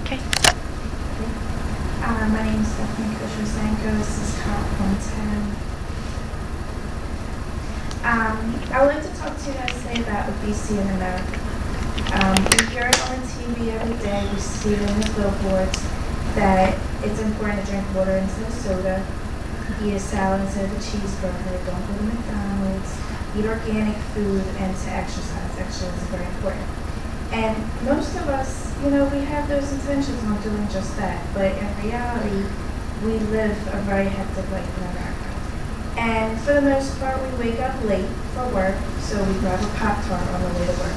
Okay. My name is Kosherzenko. This is Count 110. I would like to talk to you guys today about obesity in America. We hear it on the TV every day. We see it in the billboards that it's important to drink water instead of soda, eat a salad instead of a cheeseburger, don't go to McDonald's, eat organic food, and to exercise. Exercise is very important. And most of us, we have those intentions on doing just that. But in reality, we live a very hectic life in America. And for the most part, we wake up late for work, so we grab a Pop-Tart on the way to work.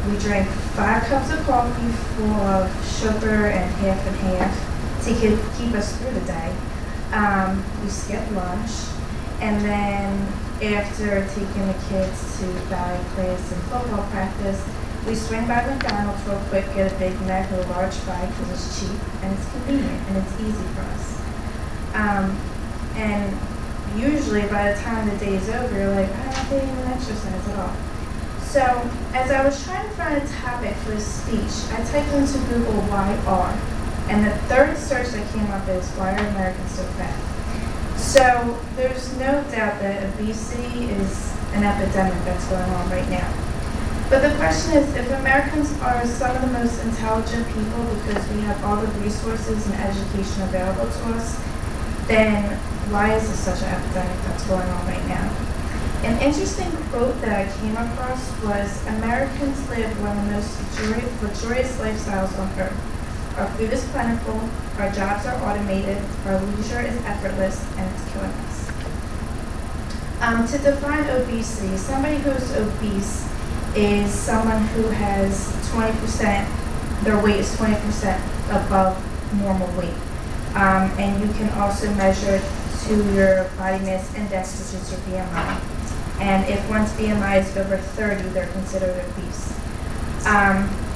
We drink 5 cups of coffee full of sugar and half to keep us through the day. We skip lunch, and then after taking the kids to ballet class and football practice, we swing by McDonald's real quick, get a Big Mac or a large fry because it's cheap and it's convenient and it's easy for us. And usually by the time the day is over, you're like, I didn't even exercise at all. So as I was trying to find a topic for this speech, I typed into Google why are, and the third search that came up is why are Americans so fat? So there's no doubt that obesity is an epidemic that's going on right now. But the question is, if Americans are some of the most intelligent people because we have all the resources and education available to us, then why is this such an epidemic that's going on right now? An interesting quote that I came across was, Americans live one of the most luxurious lifestyles on earth. Our food is plentiful, our jobs are automated, our leisure is effortless, and it's killing us. To define obesity, somebody who's obese is someone who has 20%, their weight is 20% above normal weight. And you can also measure it to your body mass index, which is your BMI. And if one's BMI is over 30, they're considered obese.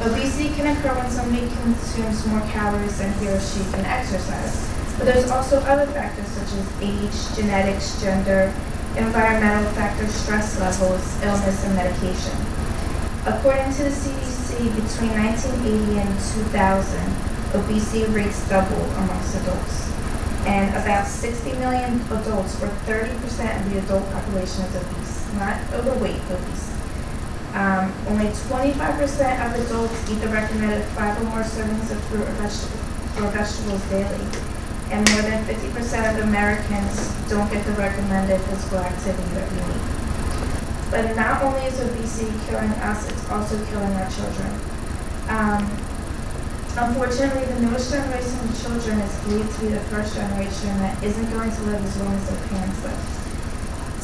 Obesity can occur when somebody consumes more calories than he or she can exercise. But there's also other factors such as age, genetics, gender, environmental factors, stress levels, illness, and medication. According to the CDC, between 1980 and 2000, obesity rates doubled amongst adults. And about 60 million adults, or 30% of the adult population, is obese, not overweight, obese. Only 25% of adults eat the recommended 5 or more servings of fruit or vegetables daily. And more than 50% of Americans don't get the recommended physical activity that we need. But not only is obesity killing us, it's also killing our children. Unfortunately, the newest generation of children is believed to be the first generation that isn't going to live as long as their parents live.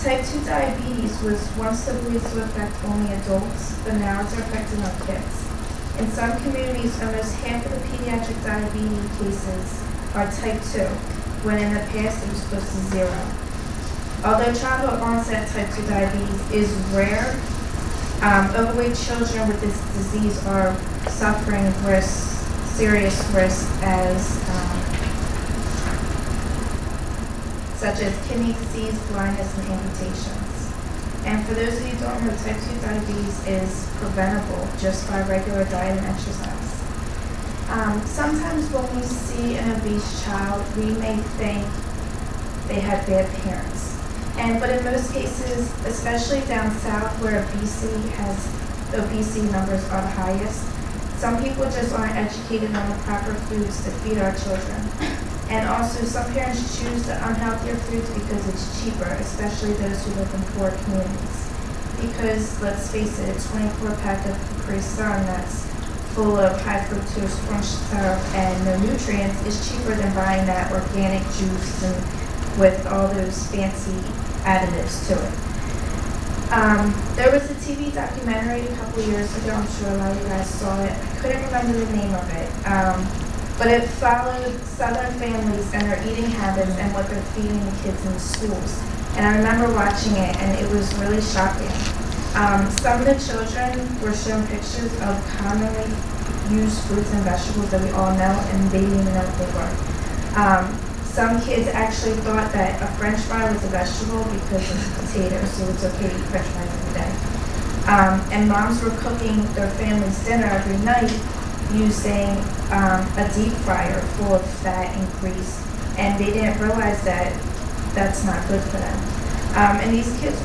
Type 2 diabetes was once believed to affect only adults, but now it's affecting our kids. In some communities, almost half of the pediatric diabetes cases are type 2, when in the past it was close to 0. Although childhood onset type 2 diabetes is rare, overweight children with this disease are suffering serious risks such as kidney disease, blindness, and amputations. And for those of you who don't know, type 2 diabetes is preventable just by regular diet and exercise. Sometimes when we see an obese child, we may think they have bad parents. But in most cases, especially down south where obesity numbers are the highest, some people just aren't educated on the proper foods to feed our children. And also, some parents choose the unhealthier foods because it's cheaper, especially those who live in poor communities. Because, let's face it, a 24-pack of Capri Sun that's full of high fructose corn syrup and no nutrients is cheaper than buying that organic juice and with all those fancy additives to it. There was a TV documentary a couple years ago, I'm sure a lot of you guys saw it. I couldn't remember the name of it, but it followed Southern families and their eating habits and what they're feeding the kids in the schools. And I remember watching it, and it was really shocking. Some of the children were shown pictures of commonly used fruits and vegetables that we all know, and they didn't even know what they were. Some kids actually thought that a French fry was a vegetable because it's potatoes, so it's okay to eat French fries every day. And moms were cooking their family's dinner every night using a deep fryer full of fat and grease, and they didn't realize that that's not good for them. And these kids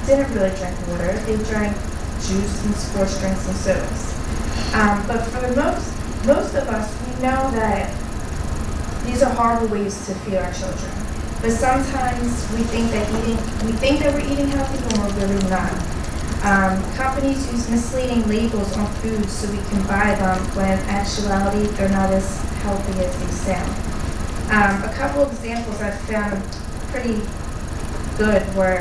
didn't really drink water. They drank juice and sports drinks and sodas. But for most of us, we know that these are horrible ways to feed our children. But sometimes we think that we're eating healthy when we're really not. Companies use misleading labels on foods so we can buy them, when in actuality they're not as healthy as they sound. A couple of examples I found pretty good were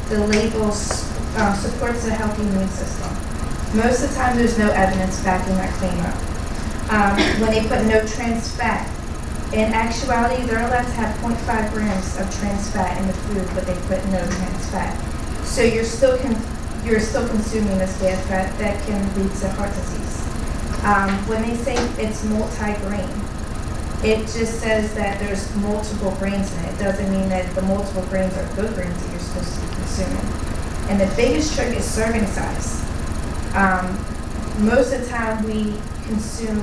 the labels supports a healthy immune system. Most of the time there's no evidence backing that claim up. When they put no trans fat, in actuality they're allowed to have 0.5 grams of trans fat in the food, but they put no trans fat. So you're still consuming this bad fat that can lead to heart disease. When they say it's multi-grain, it just says that there's multiple grains in it. It doesn't mean that the multiple grains are good grains that you're supposed to be consuming. And the biggest trick is serving size. Most of the time we consume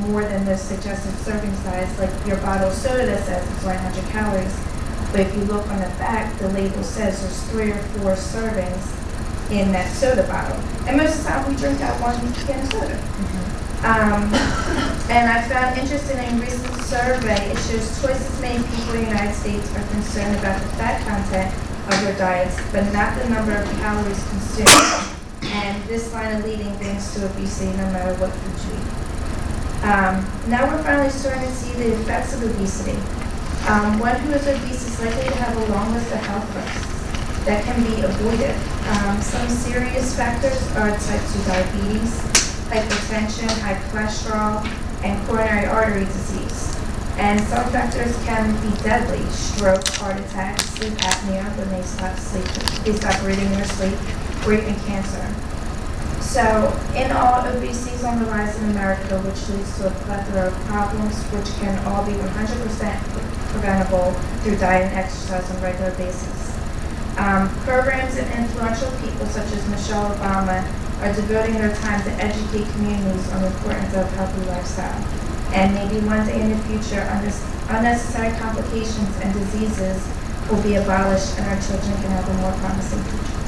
more than the suggested serving size, like your bottle of soda that says it's 100 calories. But if you look on the back, the label says there's 3 or 4 servings in that soda bottle. And most of the time we drink that one can of soda. And I found interesting in a recent survey, it shows twice as many people in the United States are concerned about the fat content of their diets, but not the number of calories consumed. And this line of leading things to obesity no matter what food you eat. Now we're finally starting to see the effects of obesity. One who is obese is likely to have a long list of health risks that can be avoided. Some serious factors are type 2 diabetes, hypertension, high cholesterol, and coronary artery disease. And some factors can be deadly: stroke, heart attack, sleep apnea when they stop breathing in their sleep, or even cancer. So in all, obesity is on the rise in America, which leads to a plethora of problems which can all be 100% preventable through diet and exercise on a regular basis. Programs and influential people such as Michelle Obama are devoting their time to educate communities on the importance of healthy lifestyle. And maybe one day in the future, unnecessary complications and diseases will be abolished and our children can have a more promising future.